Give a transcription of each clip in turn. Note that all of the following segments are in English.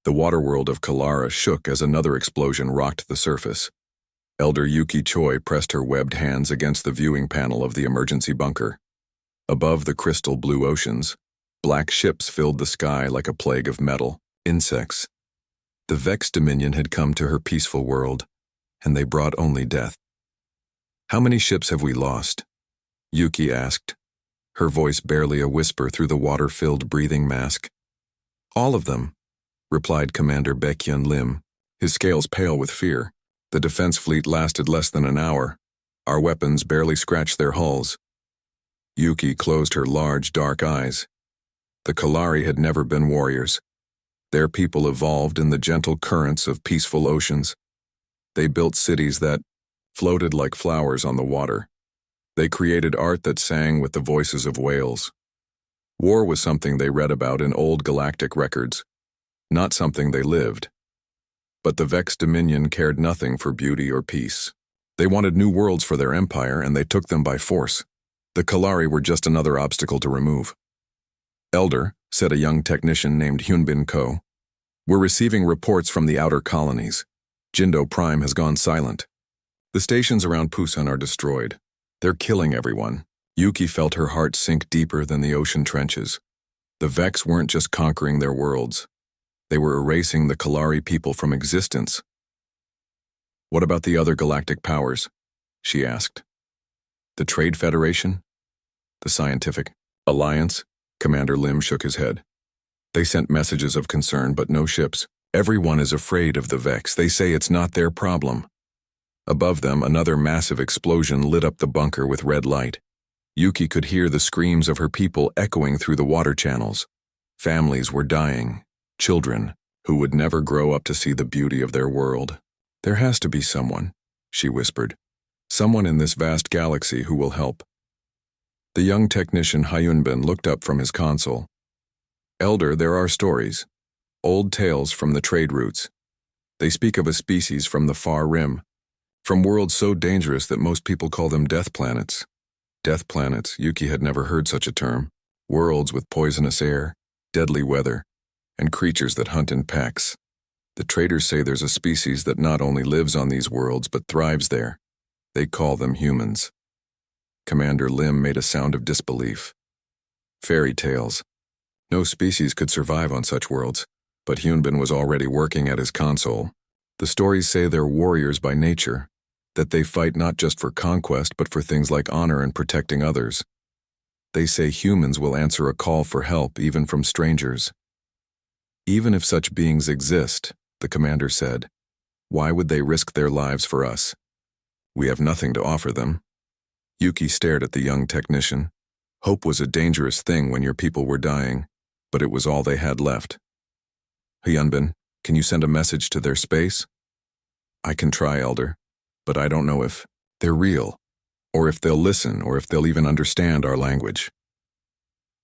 The water world of Kalara shook as another explosion rocked the surface. Elder Yuki Choi pressed her webbed hands against the viewing panel of the emergency bunker. Above the crystal blue oceans, black ships filled the sky like a plague of metal, insects. The Vex Dominion had come to her peaceful world, and they brought only death. "How many ships have we lost?" Yuki asked, her voice barely a whisper through the water-filled breathing mask. "All of them," replied Commander Baekhyun Lim, his scales pale with fear. "The defense fleet lasted less than an hour. Our weapons barely scratched their hulls." Yuki closed her large, dark eyes. The Kalari had never been warriors. Their people evolved in the gentle currents of peaceful oceans. They built cities that floated like flowers on the water. They created art that sang with the voices of whales. War was something they read about in old galactic records, not something they lived. But the Vex Dominion cared nothing for beauty or peace. They wanted new worlds for their empire, and they took them by force. The Kalari were just another obstacle to remove. "Elder," said a young technician named Hyunbin Ko, "we're receiving reports from the outer colonies. Jindo Prime has gone silent. The stations around Pusan are destroyed. They're killing everyone." Yuki felt her heart sink deeper than the ocean trenches. The Vex weren't just conquering their worlds. They were erasing the Kalari people from existence. "What about the other galactic powers?" she asked. "The Trade Federation? The Scientific Alliance?" Commander Lim shook his head. "They sent messages of concern, but no ships. Everyone is afraid of the Vex. They say it's not their problem." Above them, another massive explosion lit up the bunker with red light. Yuki could hear the screams of her people echoing through the water channels. Families were dying, children who would never grow up to see the beauty of their world. "There has to be someone," she whispered. "Someone in this vast galaxy who will help." The young technician Hyunbin looked up from his console. "Elder, there are stories. Old tales from the trade routes. They speak of a species from the far rim, from worlds so dangerous that most people call them death planets." Death planets, Yuki had never heard such a term. Worlds with poisonous air, deadly weather, and creatures that hunt in packs. The traders say there's a species that not only lives on these worlds but thrives there. They call them humans. Commander Lim made a sound of disbelief. Fairy tales. No species could survive on such worlds, but Hyunbin was already working at his console. "The stories say they're warriors by nature, that they fight not just for conquest but for things like honor and protecting others. They say humans will answer a call for help even from strangers." "Even if such beings exist," the commander said, "why would they risk their lives for us? We have nothing to offer them." Yuki stared at the young technician. Hope was a dangerous thing when your people were dying, but it was all they had left. "Hyunbin, can you send a message to their space?" "I can try, Elder, but I don't know if they're real, or if they'll listen, or if they'll even understand our language."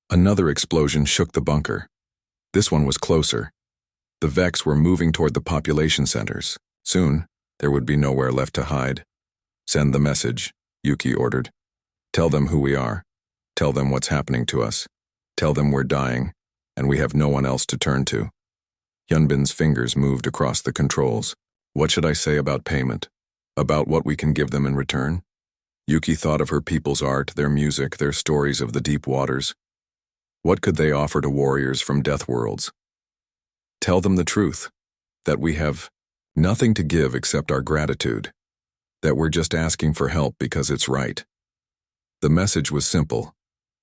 Another explosion shook the bunker. This one was closer. The Vex were moving toward the population centers. Soon, there would be nowhere left to hide. "Send the message," Yuki ordered. "Tell them who we are. Tell them what's happening to us. Tell them we're dying, and we have no one else to turn to." Hyunbin's fingers moved across the controls. "What should I say about payment? About what we can give them in return?" Yuki thought of her people's art, their music, their stories of the deep waters. What could they offer to warriors from death worlds? "Tell them the truth, that we have nothing to give except our gratitude, that we're just asking for help because it's right." The message was simple.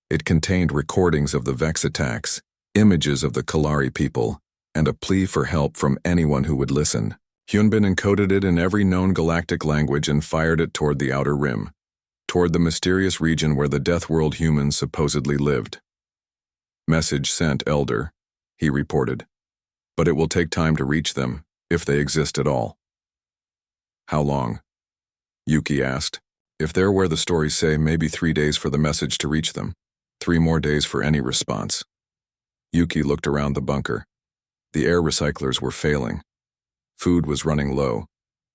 It contained recordings of the Vex attacks, images of the Kalari people, and a plea for help from anyone who would listen. Hyunbin encoded it in every known galactic language and fired it toward the outer rim, toward the mysterious region where the Death World humans supposedly lived. "Message sent, Elder," he reported. "But it will take time to reach them, if they exist at all." "How long?" Yuki asked. "If they're where the stories say, maybe 3 days for the message to reach them. 3 more days for any response." Yuki looked around the bunker. The air recyclers were failing. Food was running low.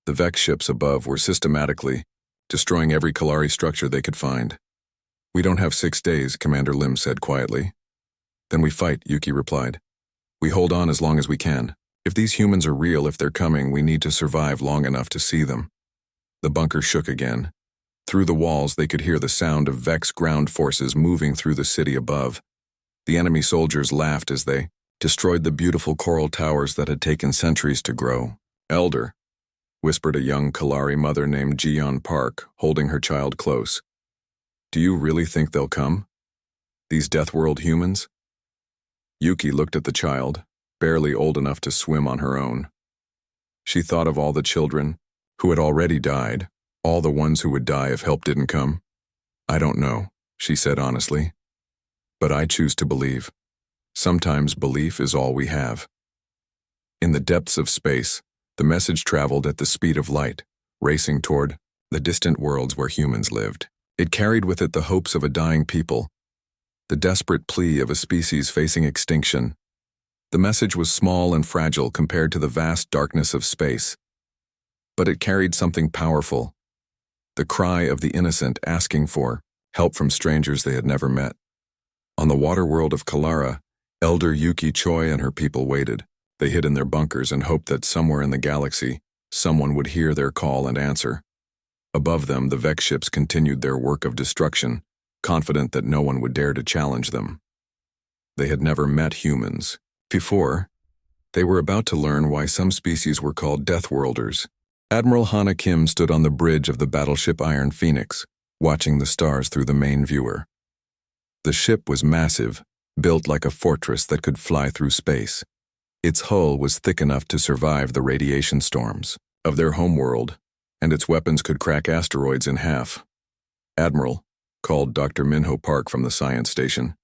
The Vex ships above were systematically destroying every Kalari structure they could find. "We don't have 6 days," Commander Lim said quietly. "Then we fight," Yuki replied. "We hold on as long as we can. If these humans are real, if they're coming, we need to survive long enough to see them. The bunker shook again. Through the walls, they could hear the sound of Vex ground forces moving through the city above. The enemy soldiers laughed as they destroyed the beautiful coral towers that had taken centuries to grow. "Elder," whispered a young Kalari mother named Jiyeon Park, holding her child close. "Do you really think they'll come? These Deathworld humans?" Yuki looked at the child, barely old enough to swim on her own. She thought of all the children who had already died, all the ones who would die if help didn't come. "I don't know," she said honestly. "But I choose to believe. Sometimes belief is all we have." In the depths of space, the message traveled at the speed of light, racing toward the distant worlds where humans lived. It carried with it the hopes of a dying people, the desperate plea of a species facing extinction. The message was small and fragile compared to the vast darkness of space. But it carried something powerful, the cry of the innocent asking for help from strangers they had never met. On the water world of Kalara, Elder Yuki Choi and her people waited. They hid in their bunkers and hoped that somewhere in the galaxy, someone would hear their call and answer. Above them, the Vex ships continued their work of destruction, confident that no one would dare to challenge them. They had never met humans before. They were about to learn why some species were called Deathworlders. Admiral Hana Kim stood on the bridge of the battleship Iron Phoenix, watching the stars through the main viewer. The ship was massive, built like a fortress that could fly through space. Its hull was thick enough to survive the radiation storms of their homeworld, and its weapons could crack asteroids in half. "Admiral," called Dr. Minho Park from the science station,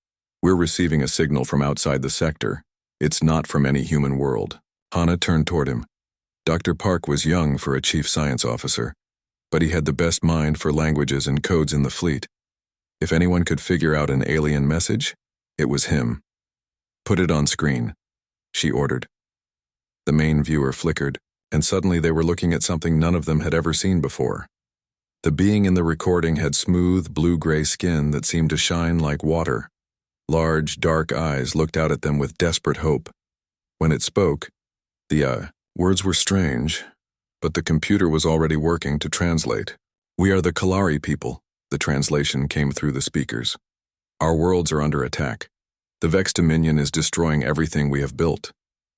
"we're receiving a signal from outside the sector. It's not from any human world." Hana turned toward him. Dr. Park was young for a chief science officer, but he had the best mind for languages and codes in the fleet. If anyone could figure out an alien message, it was him. "Put it on screen," she ordered. The main viewer flickered, and suddenly they were looking at something none of them had ever seen before. The being in the recording had smooth, blue-gray skin that seemed to shine like water. Large, dark eyes looked out at them with desperate hope. When it spoke, the words were strange, but the computer was already working to translate. "We are the Kalari people," the translation came through the speakers. "Our worlds are under attack. The Vex Dominion is destroying everything we have built.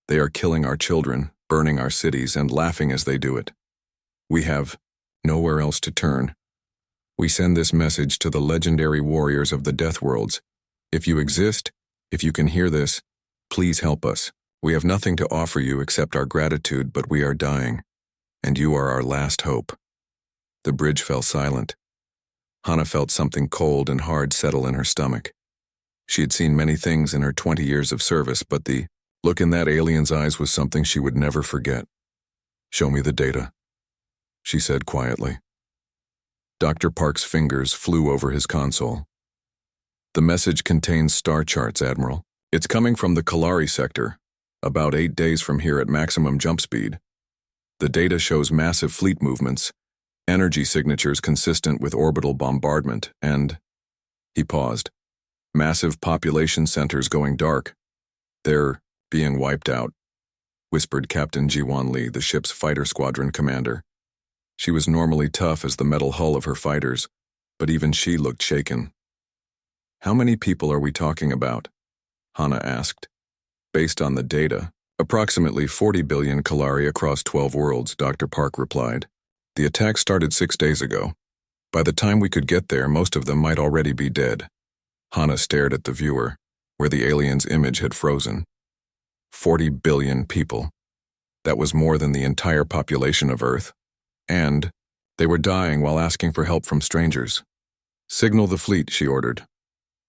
They are killing our children, burning our cities, and laughing as they do it. We have nowhere else to turn. We send this message to the legendary warriors of the Deathworlds. If you exist, if you can hear this, please help us. We have nothing to offer you except our gratitude, but we are dying, and you are our last hope." The bridge fell silent. Hana felt something cold and hard settle in her stomach. She had seen many things in her 20 years of service, but the look in that alien's eyes was something she would never forget. "Show me the data," she said quietly. Dr. Park's fingers flew over his console. "The message contains star charts, Admiral. It's coming from the Kalari sector, about 8 days from here at maximum jump speed. The data shows massive fleet movements, energy signatures consistent with orbital bombardment, and..." He paused. "Massive population centers going dark. They're being wiped out," whispered Captain Jiwon Lee, the ship's fighter squadron commander. She was normally tough as the metal hull of her fighters, but even she looked shaken. "How many people are we talking about?" Hana asked. "Based on the data, approximately 40 billion Kalari across 12 worlds," Dr. Park replied. "The attack started 6 days ago. By the time we could get there, most of them might already be dead." Hana stared at the viewer, where the alien's image had frozen. 40 billion people. That was more than the entire population of Earth. And they were dying while asking for help from strangers. "Signal the fleet," she ordered.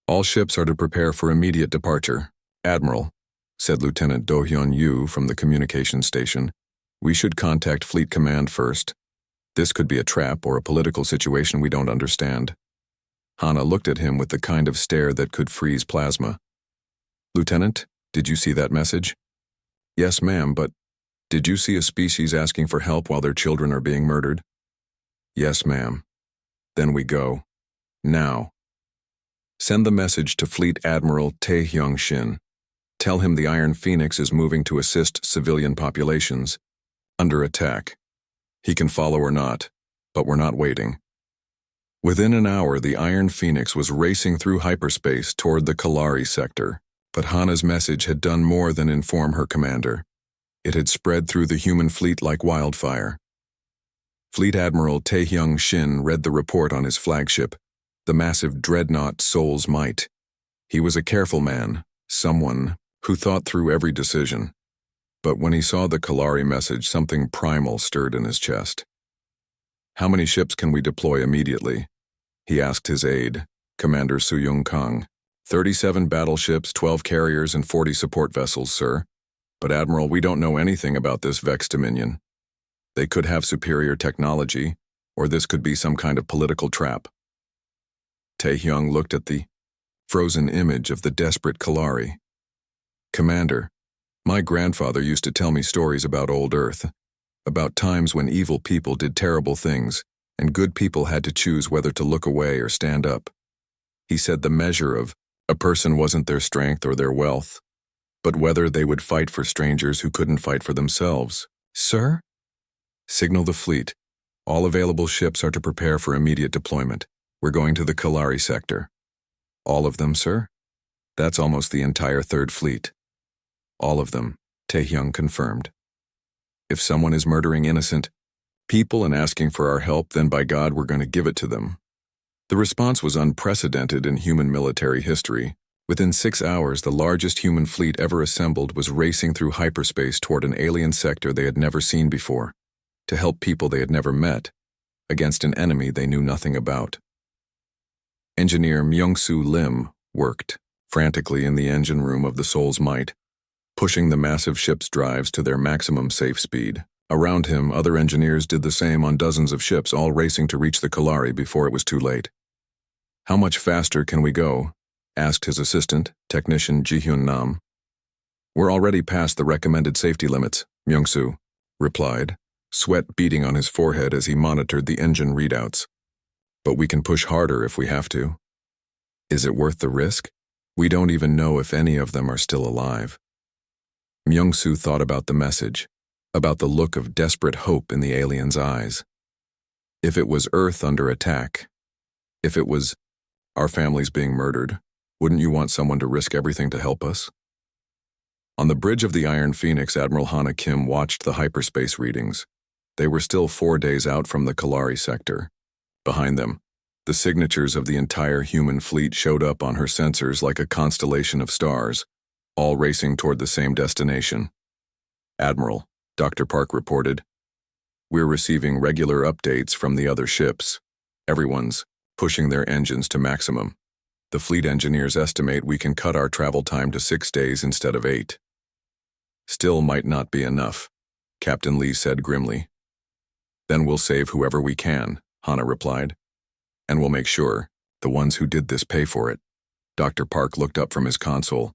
"All ships are to prepare for immediate departure." "Admiral," said Lieutenant Do-hyun Yu from the communication station, "we should contact Fleet Command first. This could be a trap or a political situation we don't understand." Hana looked at him with the kind of stare that could freeze plasma. "Lieutenant, did you see that message?" "Yes, ma'am, but did you see a species asking for help while their children are being murdered?" "Yes, ma'am." "Then we go. Now. Send the message to Fleet Admiral Tae Hyung Shin. Tell him the Iron Phoenix is moving to assist civilian populations. Under attack. He can follow or not, but we're not waiting. Within an hour, the Iron Phoenix was racing through hyperspace toward the Kalari sector, but Hana's message had done more than inform her commander. It had spread through the human fleet like wildfire. Fleet Admiral Taehyung Shin read the report on his flagship, the massive dreadnought Soul's Might. He was a careful man, someone who thought through every decision. But when he saw the Kalari message, something primal stirred in his chest. "How many ships can we deploy immediately?" he asked his aide, Commander Soo-Young Kang. 37 battleships, 12 carriers, and 40 support vessels, sir. But Admiral, we don't know anything about this Vex Dominion. They could have superior technology, or this could be some kind of political trap. Taehyung looked at the frozen image of the desperate Kalari. "Commander, my grandfather used to tell me stories about old Earth, about times when evil people did terrible things, and good people had to choose whether to look away or stand up. He said the measure of a person wasn't their strength or their wealth, but whether they would fight for strangers who couldn't fight for themselves." "Sir?" "Signal the fleet. All available ships are to prepare for immediate deployment. We're going to the Kalari sector." "All of them, sir?" "That's almost the entire Third Fleet." "All of them," Taehyung confirmed. "If someone is murdering innocent people and asking for our help, then by God we're going to give it to them." The response was unprecedented in human military history. Within 6 hours, the largest human fleet ever assembled was racing through hyperspace toward an alien sector they had never seen before, to help people they had never met, against an enemy they knew nothing about. Engineer Myung-Soo Lim worked frantically in the engine room of the Soul's Might, pushing the massive ship's drives to their maximum safe speed. Around him, other engineers did the same on dozens of ships, all racing to reach the Kalari before it was too late. "How much faster can we go?" asked his assistant, technician Ji-Hyun Nam. "We're already past the recommended safety limits," Myung-Soo replied, sweat beading on his forehead as he monitored the engine readouts. "But we can push harder if we have to." "Is it worth the risk? We don't even know if any of them are still alive." Myung-Soo thought about the message, about the look of desperate hope in the alien's eyes. If it was Earth under attack, if it was our families being murdered, wouldn't you want someone to risk everything to help us? On the bridge of the Iron Phoenix, Admiral Hana Kim watched the hyperspace readings. They were still 4 days out from the Kalari sector. Behind them, the signatures of the entire human fleet showed up on her sensors like a constellation of stars, all racing toward the same destination. "Admiral," Dr. Park reported, "we're receiving regular updates from the other ships. Everyone's pushing their engines to maximum. The fleet engineers estimate we can cut our travel time to 6 days instead of 8. "Still might not be enough," Captain Lee said grimly. "Then we'll save whoever we can," Hana replied. "And we'll make sure the ones who did this pay for it." Dr. Park looked up from his console.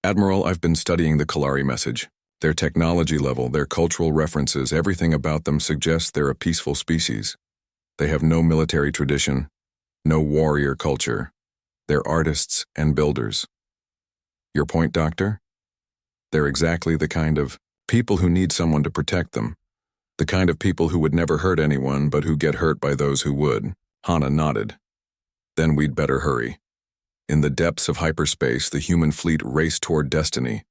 "Admiral, I've been studying the Kalari message. Their technology level, their cultural references, everything about them suggests they're a peaceful species. They have no military tradition, no warrior culture. They're artists and builders." "Your point, Doctor?" "They're exactly the kind of people who need someone to protect them. The kind of people who would never hurt anyone but who get hurt by those who would." Hana nodded. "Then we'd better hurry." In the depths of hyperspace, the human fleet raced toward destiny.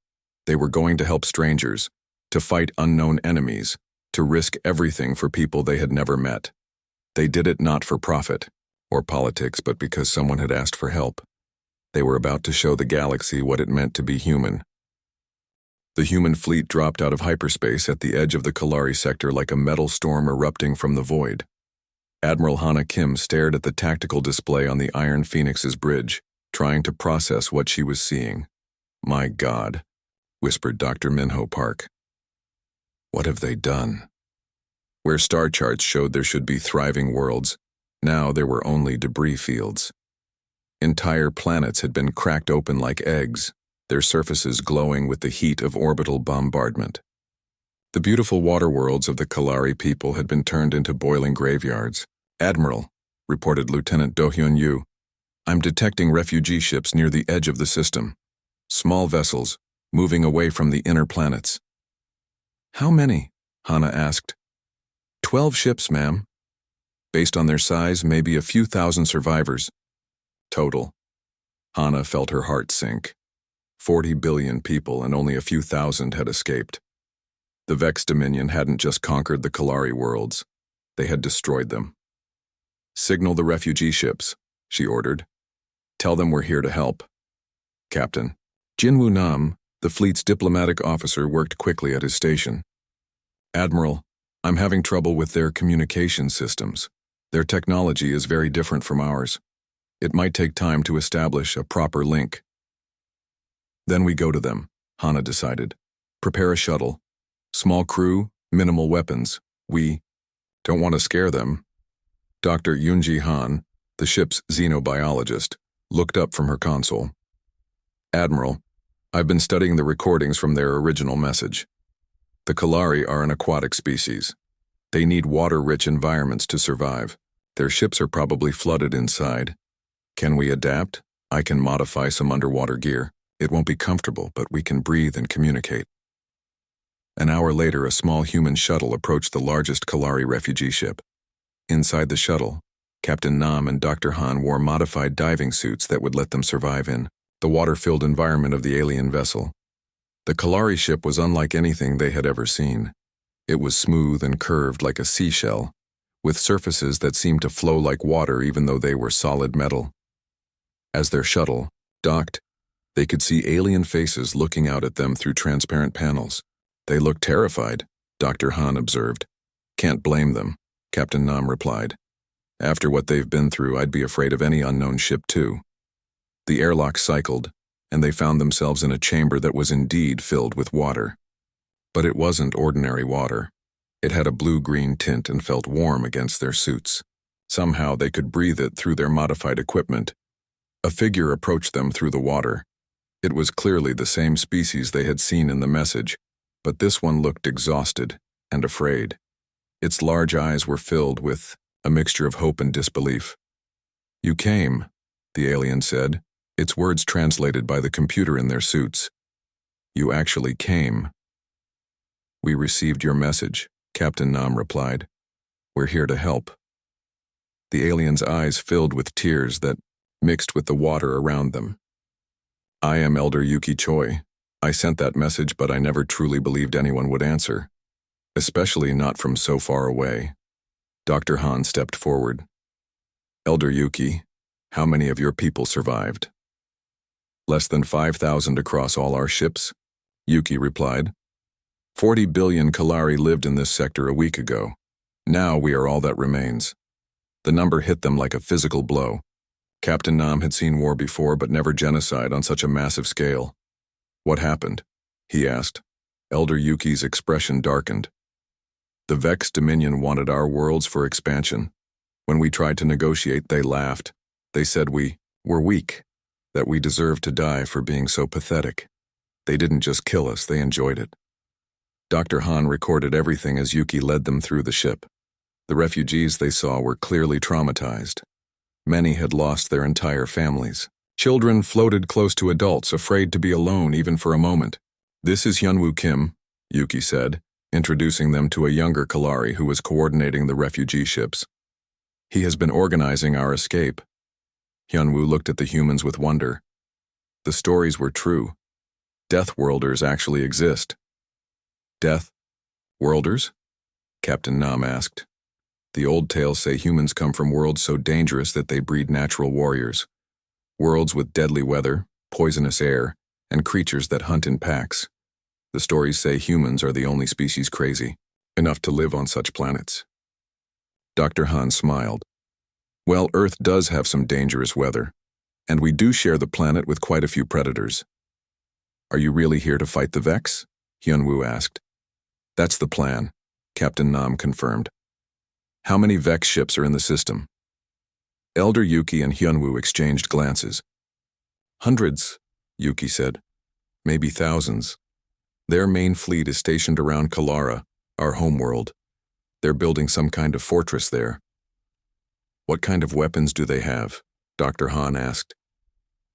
They were going to help strangers, to fight unknown enemies, to risk everything for people they had never met. They did it not for profit or politics, but because someone had asked for help. They were about to show the galaxy what it meant to be human. The human fleet dropped out of hyperspace at the edge of the Kalari sector like a metal storm erupting from the void. Admiral Hana Kim stared at the tactical display on the Iron Phoenix's bridge, trying to process what she was seeing. "My God," whispered Dr. Minho Park. "What have they done?" Where star charts showed there should be thriving worlds, now there were only debris fields. Entire planets had been cracked open like eggs, their surfaces glowing with the heat of orbital bombardment. The beautiful water worlds of the Kalari people had been turned into boiling graveyards. "Admiral," reported Lieutenant Do-Hyun Yu, "I'm detecting refugee ships near the edge of the system. Small vessels, moving away from the inner planets. How many? Hana asked. 12 ships, ma'am. Based on their size, maybe a few thousand survivors. Total. Hana felt her heart sink. 40 billion people and only a few thousand had escaped. The Vex Dominion hadn't just conquered the Kalari worlds. They had destroyed them. Signal the refugee ships, she ordered. Tell them we're here to help. Captain. Jinwoo Nam, the fleet's diplomatic officer, worked quickly at his station. Admiral, I'm having trouble with their communication systems. Their technology is very different from ours. It might take time to establish a proper link. Then we go to them, Hana decided. Prepare a shuttle. Small crew, minimal weapons. We don't want to scare them. Dr. Yunji Han, the ship's xenobiologist, looked up from her console. Admiral, I've been studying the recordings from their original message. The Kalari are an aquatic species. They need water-rich environments to survive. Their ships are probably flooded inside. Can we adapt? I can modify some underwater gear. It won't be comfortable, but we can breathe and communicate. An hour later, a small human shuttle approached the largest Kalari refugee ship. Inside the shuttle, Captain Nam and Dr. Han wore modified diving suits that would let them survive in the water-filled environment of the alien vessel. The Kalari ship was unlike anything they had ever seen. It was smooth and curved like a seashell, with surfaces that seemed to flow like water even though they were solid metal. As their shuttle docked, they could see alien faces looking out at them through transparent panels. They looked terrified, Dr. Han observed. Can't blame them, Captain Nam replied. After what they've been through, I'd be afraid of any unknown ship too. The airlock cycled, and they found themselves in a chamber that was indeed filled with water. But it wasn't ordinary water. It had a blue-green tint and felt warm against their suits. Somehow they could breathe it through their modified equipment. A figure approached them through the water. It was clearly the same species they had seen in the message, but this one looked exhausted and afraid. Its large eyes were filled with a mixture of hope and disbelief. You came, the alien said, its words translated by the computer in their suits. You actually came. We received your message, Captain Nam replied. We're here to help. The alien's eyes filled with tears that mixed with the water around them. I am Elder Yuki Choi. I sent that message, but I never truly believed anyone would answer, especially not from so far away. Dr. Han stepped forward. Elder Yuki, how many of your people survived? Less than 5,000 across all our ships, Yuki replied. 40 billion Kalari lived in this sector a week ago. Now we are all that remains. The number hit them like a physical blow. Captain Nam had seen war before, but never genocide on such a massive scale. What happened? He asked. Elder Yuki's expression darkened. The Vex Dominion wanted our worlds for expansion. When we tried to negotiate, they laughed. They said we were weak, that we deserved to die for being so pathetic. They didn't just kill us, they enjoyed it. Dr. Han recorded everything as Yuki led them through the ship. The refugees they saw were clearly traumatized. Many had lost their entire families. Children floated close to adults, afraid to be alone even for a moment. This is Hyunwoo Kim, Yuki said, introducing them to a younger Kalari who was coordinating the refugee ships. He has been organizing our escape. Hyunwoo looked at the humans with wonder. The stories were true. Deathworlders actually exist. Deathworlders? Captain Nam asked. The old tales say humans come from worlds so dangerous that they breed natural warriors. Worlds with deadly weather, poisonous air, and creatures that hunt in packs. The stories say humans are the only species crazy enough to live on such planets. Dr. Han smiled. Well, Earth does have some dangerous weather, and we do share the planet with quite a few predators. Are you really here to fight the Vex? Hyunwoo asked. That's the plan, Captain Nam confirmed. How many Vex ships are in the system? Elder Yuki and Hyunwoo exchanged glances. Hundreds, Yuki said. Maybe thousands. Their main fleet is stationed around Kalara, our homeworld. They're building some kind of fortress there. What kind of weapons do they have? Dr. Han asked.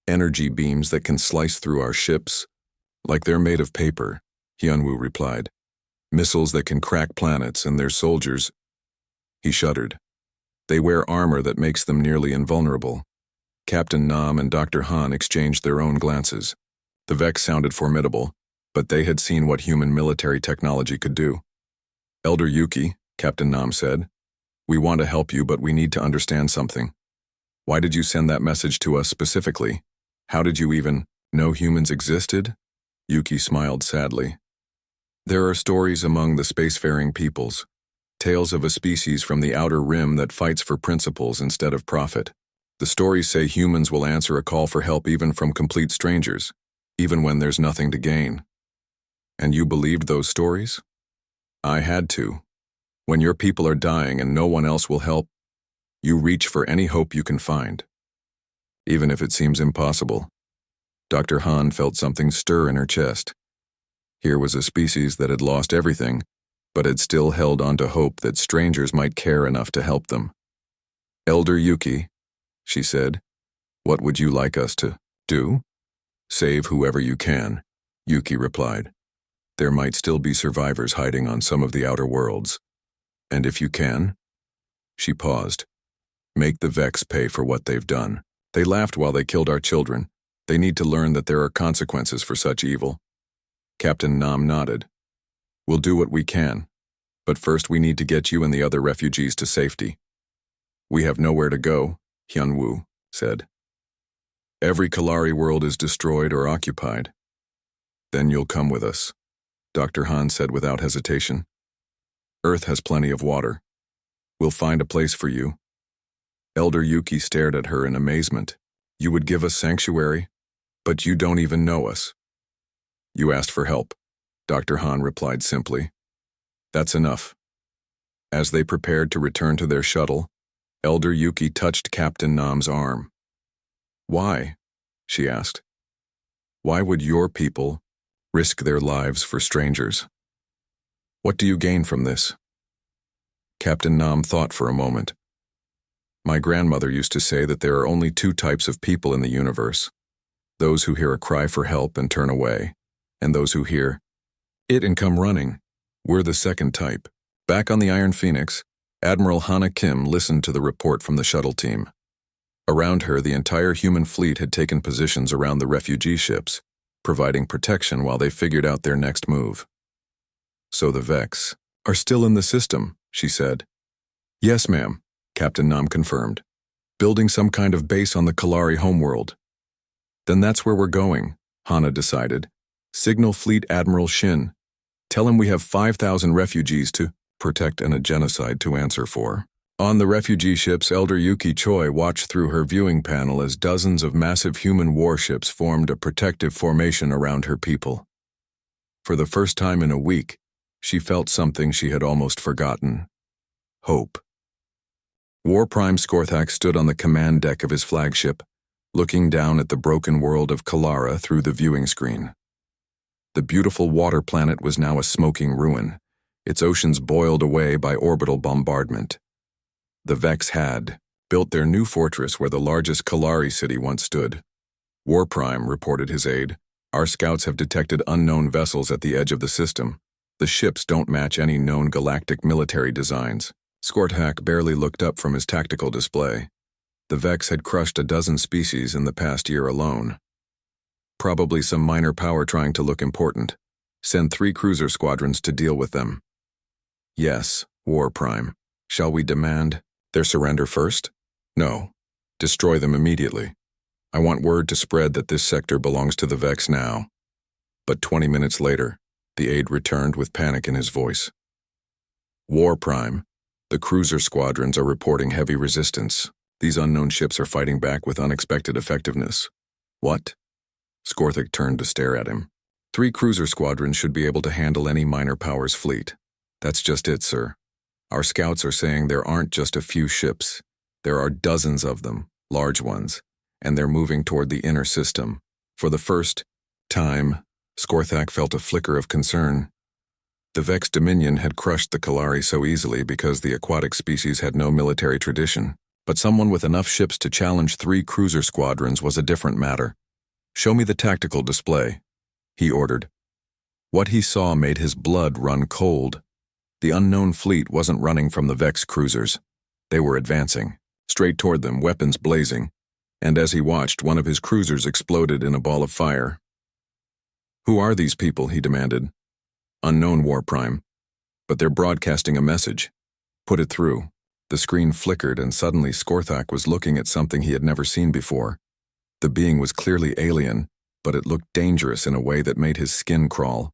Energy beams that can slice through our ships, Like they're made of paper, Hyunwoo replied. Missiles that can crack planets and their soldiers. He shuddered. They wear armor that makes them nearly invulnerable. Captain Nam and Dr. Han exchanged their own glances. The Vex sounded formidable, but they had seen what human military technology could do. Elder Yuki, Captain Nam said, we want to help you, but we need to understand something. Why did you send that message to us specifically? How did you even know humans existed? Yuki smiled sadly. There are stories among the spacefaring peoples, tales of a species from the outer rim that fights for principles instead of profit. The stories say humans will answer a call for help even from complete strangers, even when there's nothing to gain. And you believed those stories? I had to. When your people are dying and no one else will help, you reach for any hope you can find, even if it seems impossible. Dr. Han felt something stir in her chest. Here was a species that had lost everything, but had still held on to hope that strangers might care enough to help them. Elder Yuki, she said, what would you like us to do? Save whoever you can, Yuki replied. There might still be survivors hiding on some of the outer worlds. And if you can? She paused. Make the Vex pay for what they've done. They laughed while they killed our children. They need to learn that there are consequences for such evil. Captain Nam nodded. We'll do what we can, but first we need to get you and the other refugees to safety. We have nowhere to go, Hyunwoo said. Every Kalari world is destroyed or occupied. Then you'll come with us, Dr. Han said without hesitation. Earth has plenty of water. We'll find a place for you. Elder Yuki stared at her in amazement. You would give us sanctuary, but you don't even know us. You asked for help, Dr. Han replied simply. That's enough. As they prepared to return to their shuttle, Elder Yuki touched Captain Nam's arm. Why? She asked. Why would your people risk their lives for strangers? What do you gain from this? Captain Nam thought for a moment. My grandmother used to say that there are only two types of people in the universe. Those who hear a cry for help and turn away, and those who hear it and come running. We're the second type. Back on the Iron Phoenix, Admiral Hana Kim listened to the report from the shuttle team. Around her, the entire human fleet had taken positions around the refugee ships, providing protection while they figured out their next move. So the Vex are still in the system, she said. Yes, ma'am, Captain Nam confirmed. Building some kind of base on the Kalari homeworld. Then that's where we're going, Hana decided. Signal Fleet Admiral Shin. Tell him we have 5,000 refugees to protect and a genocide to answer for. On the refugee ships, Elder Yuki Choi watched through her viewing panel as dozens of massive human warships formed a protective formation around her people. For the first time in a week, she felt something she had almost forgotten. Hope. War Prime Skorthak stood on the command deck of his flagship, looking down at the broken world of Kalara through the viewing screen. The beautiful water planet was now a smoking ruin, its oceans boiled away by orbital bombardment. The Vex had built their new fortress where the largest Kalari city once stood. War Prime reported his aide. Our scouts have detected unknown vessels at the edge of the system. The ships don't match any known galactic military designs. Skorthak barely looked up from his tactical display. The Vex had crushed a dozen species in the past year alone. Probably some minor power trying to look important. Send 3 cruiser squadrons to deal with them. Yes, War Prime. Shall we demand their surrender first? No. Destroy them immediately. I want word to spread that this sector belongs to the Vex now. But 20 minutes later, the aide returned with panic in his voice. War Prime. The cruiser squadrons are reporting heavy resistance. These unknown ships are fighting back with unexpected effectiveness. What? Skorthak turned to stare at him. 3 cruiser squadrons should be able to handle any minor power's fleet. That's just it, sir. Our scouts are saying there aren't just a few ships. There are dozens of them, large ones, and they're moving toward the inner system. For the first time, Skorthak felt a flicker of concern. The Vex Dominion had crushed the Kalari so easily because the aquatic species had no military tradition, but someone with enough ships to challenge 3 cruiser squadrons was a different matter. Show me the tactical display. he ordered. What he saw made his blood run cold. The unknown fleet wasn't running from the Vex cruisers. They were advancing, straight toward them, weapons blazing, and as he watched, one of his cruisers exploded in a ball of fire. "Who are these people?" he demanded. "Unknown, War Prime. But they're broadcasting a message." "Put it through." The screen flickered, and suddenly Skorthak was looking at something he had never seen before. The being was clearly alien, but it looked dangerous in a way that made his skin crawl.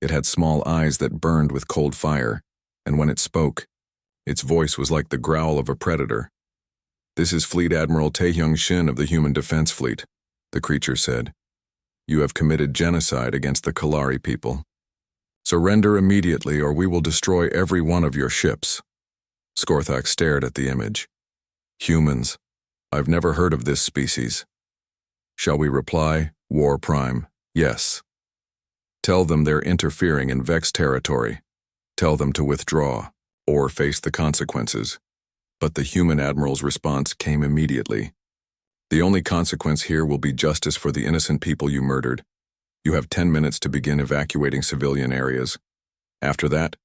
It had small eyes that burned with cold fire, and when it spoke, its voice was like the growl of a predator. "This is Fleet Admiral Taehyung Shin of the Human Defense Fleet," the creature said. "You have committed genocide against the Kalari people. Surrender immediately or we will destroy every one of your ships." Skorthak stared at the image. "Humans. I've never heard of this species." "Shall we reply, War Prime?" "Yes." "Tell them they're interfering in Vex territory. Tell them to withdraw, or face the consequences." But the human admiral's response came immediately. "The only consequence here will be justice for the innocent people you murdered. You have 10 minutes to begin evacuating civilian areas. After that,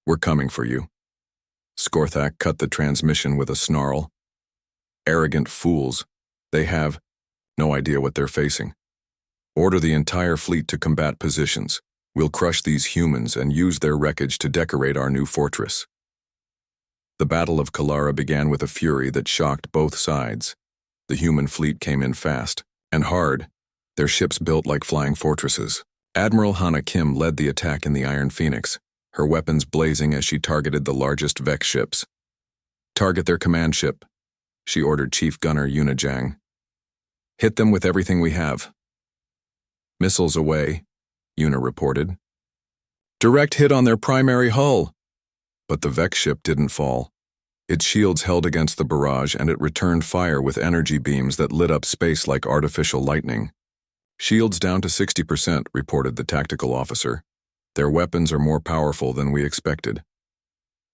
we're coming for you." Skorthak cut the transmission with a snarl. "Arrogant fools. They have no idea what they're facing. Order the entire fleet to combat positions. We'll crush these humans and use their wreckage to decorate our new fortress." The Battle of Kalara began with a fury that shocked both sides. The human fleet came in fast and hard, their ships built like flying fortresses. Admiral Hana Kim led the attack in the Iron Phoenix, her weapons blazing as she targeted the largest Vex ships. "Target their command ship," she ordered Chief Gunner Yuna Jang. "Hit them with everything we have." "Missiles away," Yuna reported. "Direct hit on their primary hull." But the Vex ship didn't fall. Its shields held against the barrage and it returned fire with energy beams that lit up space like artificial lightning. "Shields down to 60%, reported the tactical officer. "Their weapons are more powerful than we expected."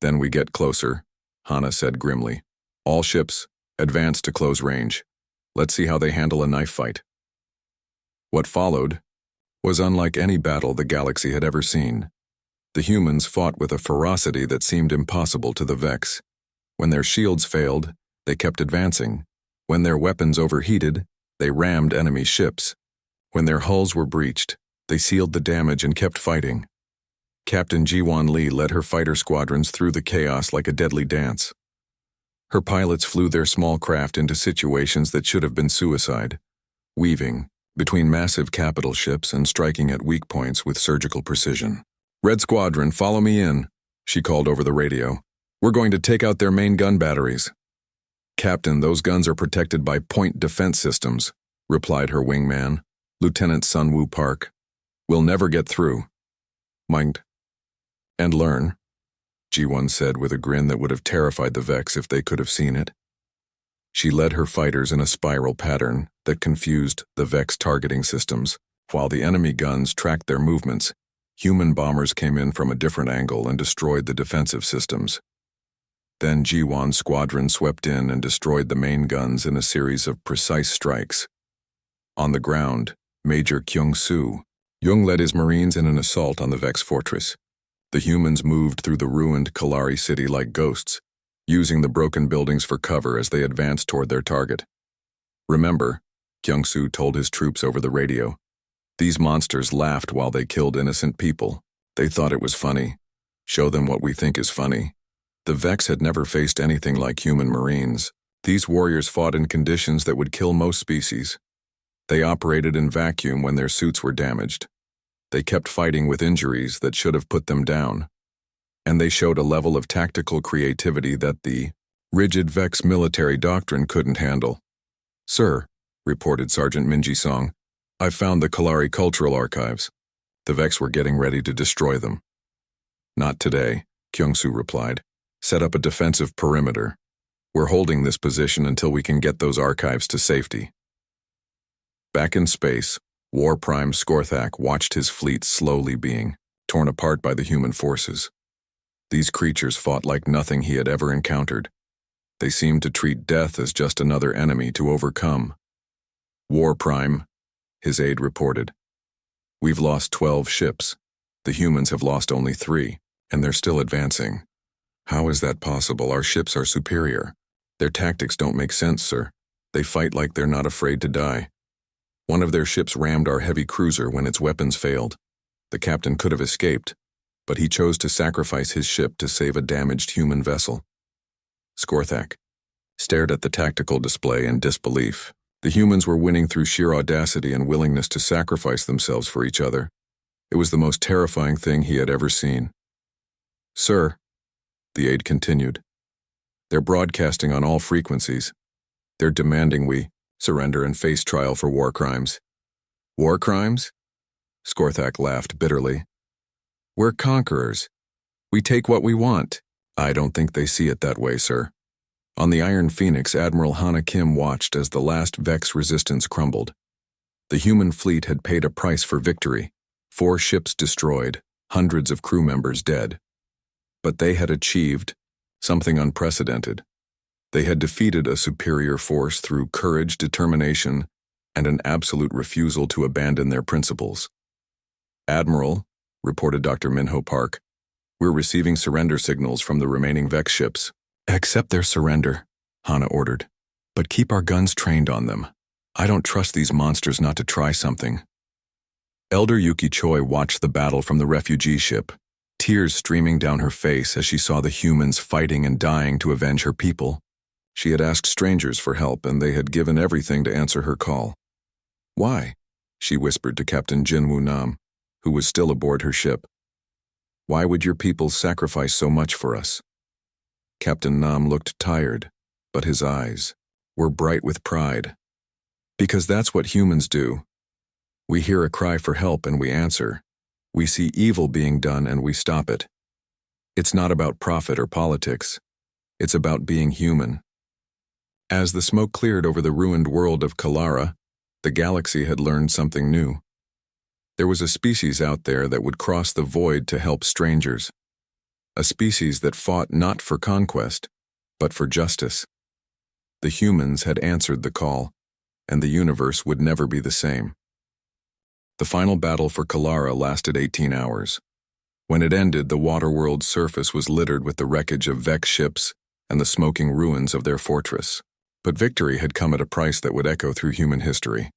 "Then we get closer," Hana said grimly. "All ships, advance to close range. Let's see how they handle a knife fight." What followed was unlike any battle the galaxy had ever seen. The humans fought with a ferocity that seemed impossible to the Vex. When their shields failed, they kept advancing. When their weapons overheated, they rammed enemy ships. When their hulls were breached, they sealed the damage and kept fighting. Captain Ji-won Lee led her fighter squadrons through the chaos like a deadly dance. Her pilots flew their small craft into situations that should have been suicide, weaving between massive capital ships and striking at weak points with surgical precision. "Red Squadron, follow me in," she called over the radio. "We're going to take out their main gun batteries." "Captain, those guns are protected by point defense systems," replied her wingman, Lieutenant Sun-woo Park. "We'll never get through." "Mind and learn," Ji-won said with a grin that would have terrified the Vex if they could have seen it. She led her fighters in a spiral pattern that confused the Vex targeting systems. While the enemy guns tracked their movements, human bombers came in from a different angle and destroyed the defensive systems. Then Ji-won's squadron swept in and destroyed the main guns in a series of precise strikes. On the ground, Major Kyung-soo Jung led his Marines in an assault on the Vex fortress. The humans moved through the ruined Kalari city like ghosts, using the broken buildings for cover as they advanced toward their target. "Remember," Kyung-soo told his troops over the radio, "these monsters laughed while they killed innocent people. They thought it was funny. Show them what we think is funny." The Vex had never faced anything like human Marines. These warriors fought in conditions that would kill most species. They operated in vacuum when their suits were damaged. They kept fighting with injuries that should have put them down. And they showed a level of tactical creativity that the rigid Vex military doctrine couldn't handle. "Sir," reported Sergeant Minji Song, "I've found the Kalari cultural archives. The Vex were getting ready to destroy them." "Not today," Kyung-soo replied. "Set up a defensive perimeter. We're holding this position until we can get those archives to safety." Back in space, War Prime Skorthak watched his fleet slowly being torn apart by the human forces. These creatures fought like nothing he had ever encountered. They seemed to treat death as just another enemy to overcome. "War Prime," his aide reported. We've lost 12 ships. The humans have lost only 3, and they're still advancing. How is that possible? Our ships are superior. Their tactics don't make sense, sir. They fight like they're not afraid to die. One of their ships rammed our heavy cruiser when its weapons failed. The captain could have escaped, but he chose to sacrifice his ship to save a damaged human vessel. Skorthak stared at the tactical display in disbelief. The humans were winning through sheer audacity and willingness to sacrifice themselves for each other. It was the most terrifying thing he had ever seen. Sir, the aide continued, they're broadcasting on all frequencies. They're demanding we surrender and face trial for war crimes. War crimes? Skorthak laughed bitterly. We're conquerors. We take what we want. I don't think they see it that way, sir. On the Iron Phoenix, Admiral Hana Kim watched as the last Vex resistance crumbled. The human fleet had paid a price for victory. 4 ships destroyed, hundreds of crew members dead. But they had achieved something unprecedented. They had defeated a superior force through courage, determination, and an absolute refusal to abandon their principles. Admiral, reported Dr. Minho Park, we're receiving surrender signals from the remaining Vex ships. Accept their surrender, Hana ordered, but keep our guns trained on them. I don't trust these monsters not to try something. Elder Yuki Choi watched the battle from the refugee ship, tears streaming down her face as she saw the humans fighting and dying to avenge her people. She had asked strangers for help, and they had given everything to answer her call. Why? She whispered to Captain Jinwoo Nam, who was still aboard her ship. Why would your people sacrifice so much for us? Captain Nam looked tired, but his eyes were bright with pride. Because that's what humans do. We hear a cry for help and we answer. We see evil being done and we stop it. It's not about profit or politics. It's about being human. As the smoke cleared over the ruined world of Kalara, the galaxy had learned something new. There was a species out there that would cross the void to help strangers. A species that fought not for conquest, but for justice. The humans had answered the call, and the universe would never be the same. The final battle for Kalara lasted 18 hours. When it ended, the waterworld's surface was littered with the wreckage of Vex ships and the smoking ruins of their fortress. But victory had come at a price that would echo through human history.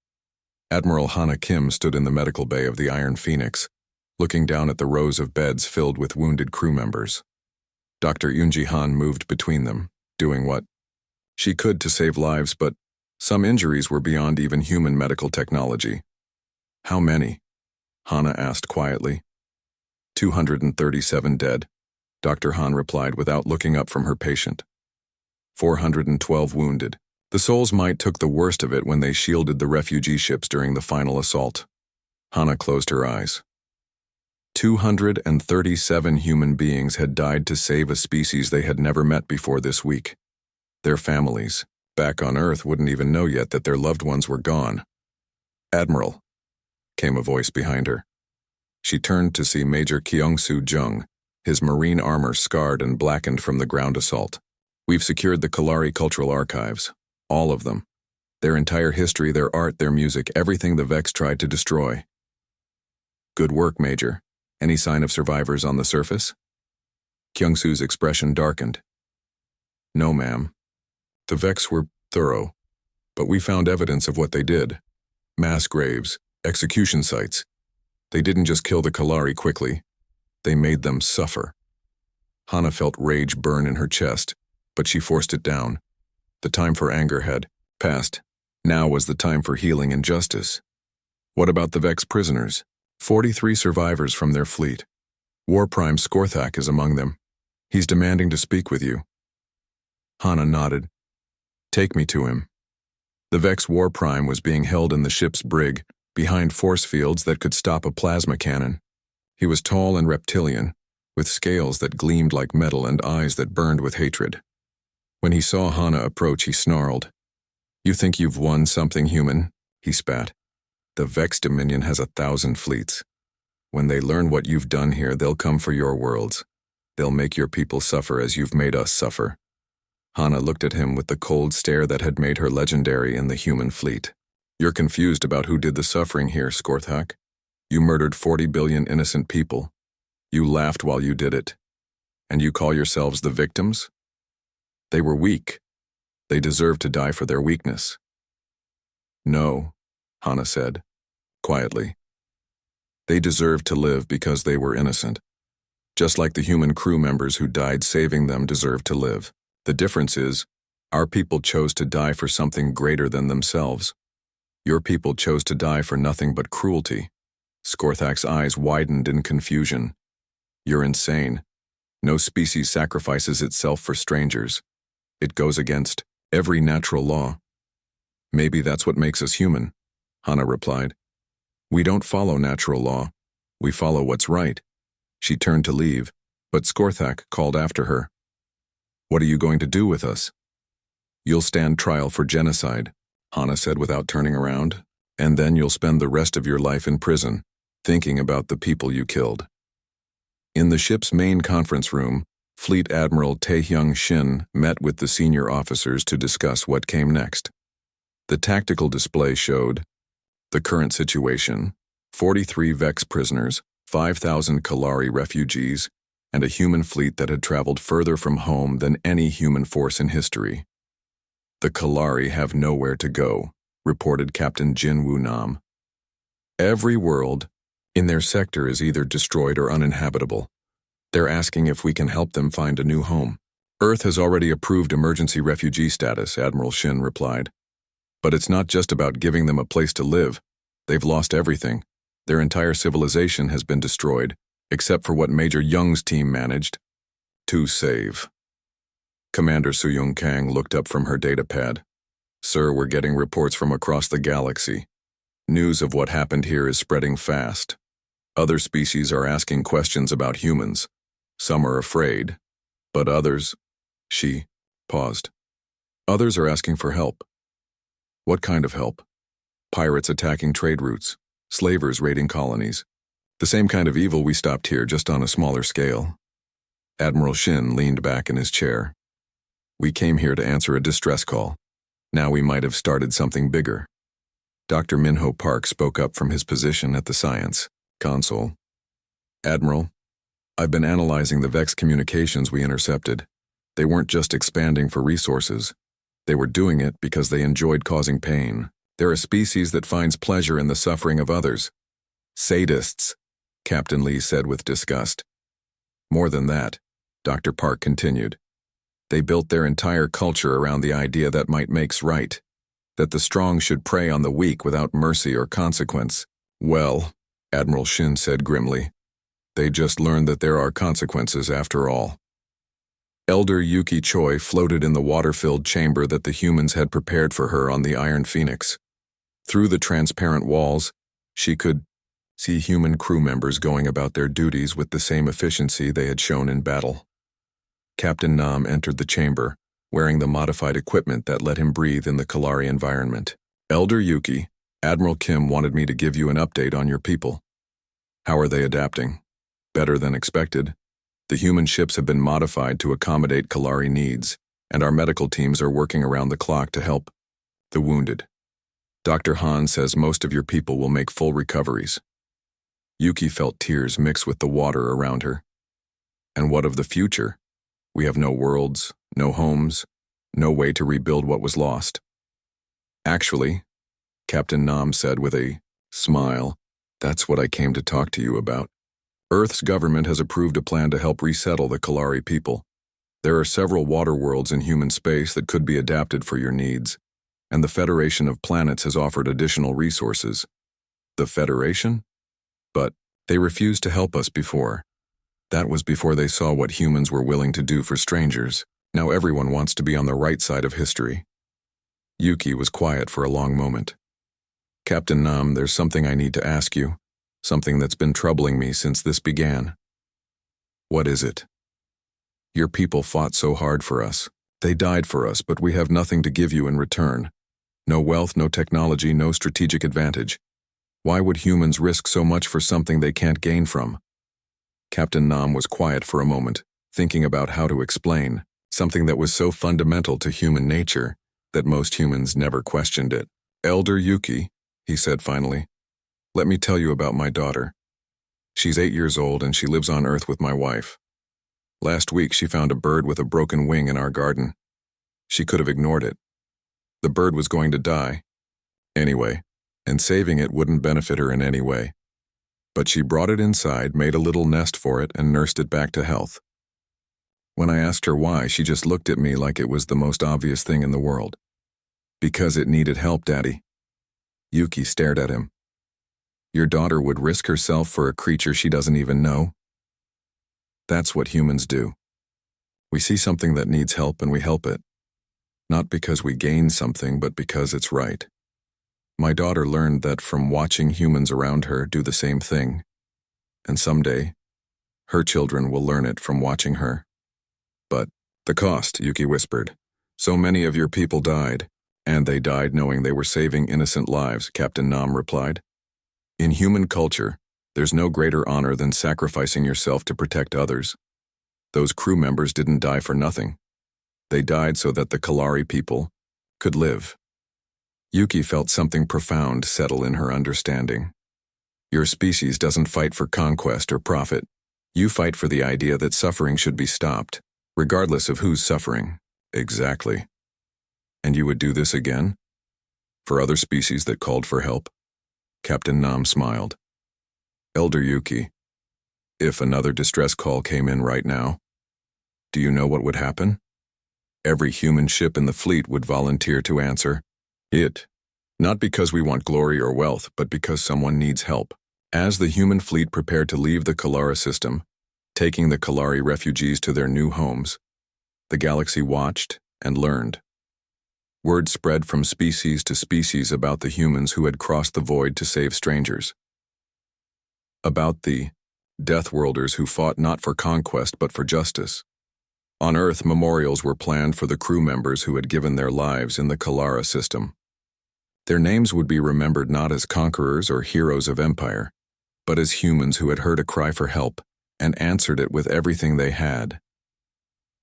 Admiral Hana Kim stood in the medical bay of the Iron Phoenix, looking down at the rows of beds filled with wounded crew members. Dr. Yoonji Han moved between them, doing what she could to save lives, but some injuries were beyond even human medical technology. How many? Hana asked quietly. 237 dead, Dr. Han replied without looking up from her patient. 412 wounded. The Soul's Might took the worst of it when they shielded the refugee ships during the final assault. Hana closed her eyes. 237 human beings had died to save a species they had never met before this week. Their families, back on Earth, wouldn't even know yet that their loved ones were gone. Admiral, came a voice behind her. She turned to see Major Kyung-soo Jung, his marine armor scarred and blackened from the ground assault. We've secured the Kalari Cultural Archives, all of them. Their entire history, their art, their music, everything the Vex tried to destroy. Good work, Major. Any sign of survivors on the surface? Kyung-soo's expression darkened. No, ma'am. The Vex were thorough, but we found evidence of what they did. Mass graves, execution sites. They didn't just kill the Kalari quickly. They made them suffer. Hana felt rage burn in her chest, but she forced it down. The time for anger had passed. Now was the time for healing and justice. What about the Vex prisoners? 43 survivors from their fleet. War Prime Skorthak is among them. He's demanding to speak with you. Hana nodded. Take me to him. The Vex War Prime was being held in the ship's brig, behind force fields that could stop a plasma cannon. He was tall and reptilian, with scales that gleamed like metal and eyes that burned with hatred. When he saw Hana approach, he snarled. You think you've won something, human? He spat. The Vex Dominion has 1,000 fleets. When they learn what you've done here, they'll come for your worlds. They'll make your people suffer as you've made us suffer. Hana looked at him with the cold stare that had made her legendary in the human fleet. You're confused about who did the suffering here, Skorthak. You murdered 40 billion innocent people. You laughed while you did it. And you call yourselves the victims? They were weak. They deserve to die for their weakness. No, Hana said, quietly. They deserve to live because they were innocent. Just like the human crew members who died saving them deserve to live. The difference is, our people chose to die for something greater than themselves. Your people chose to die for nothing but cruelty. Skorthak's eyes widened in confusion. You're insane. No species sacrifices itself for strangers. It goes against every natural law. Maybe that's what makes us human, Hana replied. We don't follow natural law. We follow what's right. She turned to leave, but Skorthak called after her. What are you going to do with us? You'll stand trial for genocide, Hana said without turning around, and then you'll spend the rest of your life in prison, thinking about the people you killed. In the ship's main conference room, Fleet Admiral Taehyung Shin met with the senior officers to discuss what came next. The tactical display showed the current situation: 43 Vex prisoners, 5,000 Kalari refugees, and a human fleet that had traveled further from home than any human force in history. The Kalari have nowhere to go, reported Captain Jin Woo Nam. Every world in their sector is either destroyed or uninhabitable. They're asking if we can help them find a new home. Earth has already approved emergency refugee status, Admiral Shin replied. But it's not just about giving them a place to live. They've lost everything. Their entire civilization has been destroyed, except for what Major Young's team managed to save. Commander Suyung Kang looked up from her datapad. Sir, we're getting reports from across the galaxy. News of what happened here is spreading fast. Other species are asking questions about humans. Some are afraid, but others, she paused. Others are asking for help. What kind of help? Pirates attacking trade routes, slavers raiding colonies. The same kind of evil we stopped here, just on a smaller scale. Admiral Shin leaned back in his chair. We came here to answer a distress call. Now we might have started something bigger. Dr. Minho Park spoke up from his position at the science console. Admiral, I've been analyzing the Vex communications we intercepted. They weren't just expanding for resources. They were doing it because they enjoyed causing pain. They're a species that finds pleasure in the suffering of others. Sadists, Captain Lee said with disgust. More than that, Dr. Park continued. They built their entire culture around the idea that might makes right, that the strong should prey on the weak without mercy or consequence. Well, Admiral Shin said grimly, they just learned that there are consequences after all. Elder Yuki Choi floated in the water-filled chamber that the humans had prepared for her on the Iron Phoenix. Through the transparent walls, she could see human crew members going about their duties with the same efficiency they had shown in battle. Captain Nam entered the chamber, wearing the modified equipment that let him breathe in the Kalari environment. Elder Yuki, Admiral Kim wanted me to give you an update on your people. How are they adapting? Better than expected. The human ships have been modified to accommodate Kalari needs, and our medical teams are working around the clock to help the wounded. Dr. Han says most of your people will make full recoveries. Yuki felt tears mix with the water around her. And what of the future? We have no worlds, no homes, no way to rebuild what was lost. Actually, Captain Nam said with a smile, that's what I came to talk to you about. Earth's government has approved a plan to help resettle the Kalari people. There are several water worlds in human space that could be adapted for your needs, and the Federation of Planets has offered additional resources. The Federation? But they refused to help us before. That was before they saw what humans were willing to do for strangers. Now everyone wants to be on the right side of history. Yuki was quiet for a long moment. Captain Nam, there's something I need to ask you. Something that's been troubling me since this began. What is it? Your people fought so hard for us. They died for us, but we have nothing to give you in return. No wealth, no technology, no strategic advantage. Why would humans risk so much for something they can't gain from? Captain Nam was quiet for a moment, thinking about how to explain something that was so fundamental to human nature that most humans never questioned it. Elder Yuki, he said finally, Let me tell you about my daughter. She's 8 years old and she lives on Earth with my wife. Last week she found a bird with a broken wing in our garden. She could have ignored it. The bird was going to die anyway, and saving it wouldn't benefit her in any way. But she brought it inside, made a little nest for it, and nursed it back to health. When I asked her why, she just looked at me like it was the most obvious thing in the world. Because it needed help, Daddy. Yuki stared at him. Your daughter would risk herself for a creature she doesn't even know? That's what humans do. We see something that needs help and we help it. Not because we gain something, but because it's right. My daughter learned that from watching humans around her do the same thing. And someday, her children will learn it from watching her. But the cost, Yuki whispered. So many of your people died, and they died knowing they were saving innocent lives, Captain Nam replied. In human culture, there's no greater honor than sacrificing yourself to protect others. Those crew members didn't die for nothing. They died so that the Kalari people could live. Yuki felt something profound settle in her understanding. Your species doesn't fight for conquest or profit. You fight for the idea that suffering should be stopped, regardless of who's suffering. Exactly. And you would do this again? For other species that called for help? Captain Nam smiled. Elder Yuki, if another distress call came in right now, do you know what would happen? Every human ship in the fleet would volunteer to answer it. Not because we want glory or wealth, but because someone needs help. As the human fleet prepared to leave the Kalara system, taking the Kalari refugees to their new homes, the galaxy watched and learned. Word spread from species to species about the humans who had crossed the void to save strangers. About the Deathworlders who fought not for conquest but for justice. On Earth, memorials were planned for the crew members who had given their lives in the Kalara system. Their names would be remembered not as conquerors or heroes of empire, but as humans who had heard a cry for help and answered it with everything they had.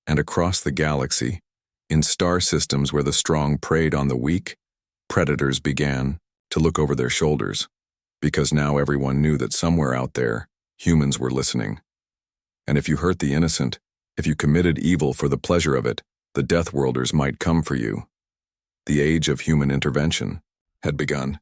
And across the galaxy, in star systems where the strong preyed on the weak, predators began to look over their shoulders, because now everyone knew that somewhere out there, humans were listening. And if you hurt the innocent, if you committed evil for the pleasure of it, the Deathworlders might come for you. The age of human intervention had begun.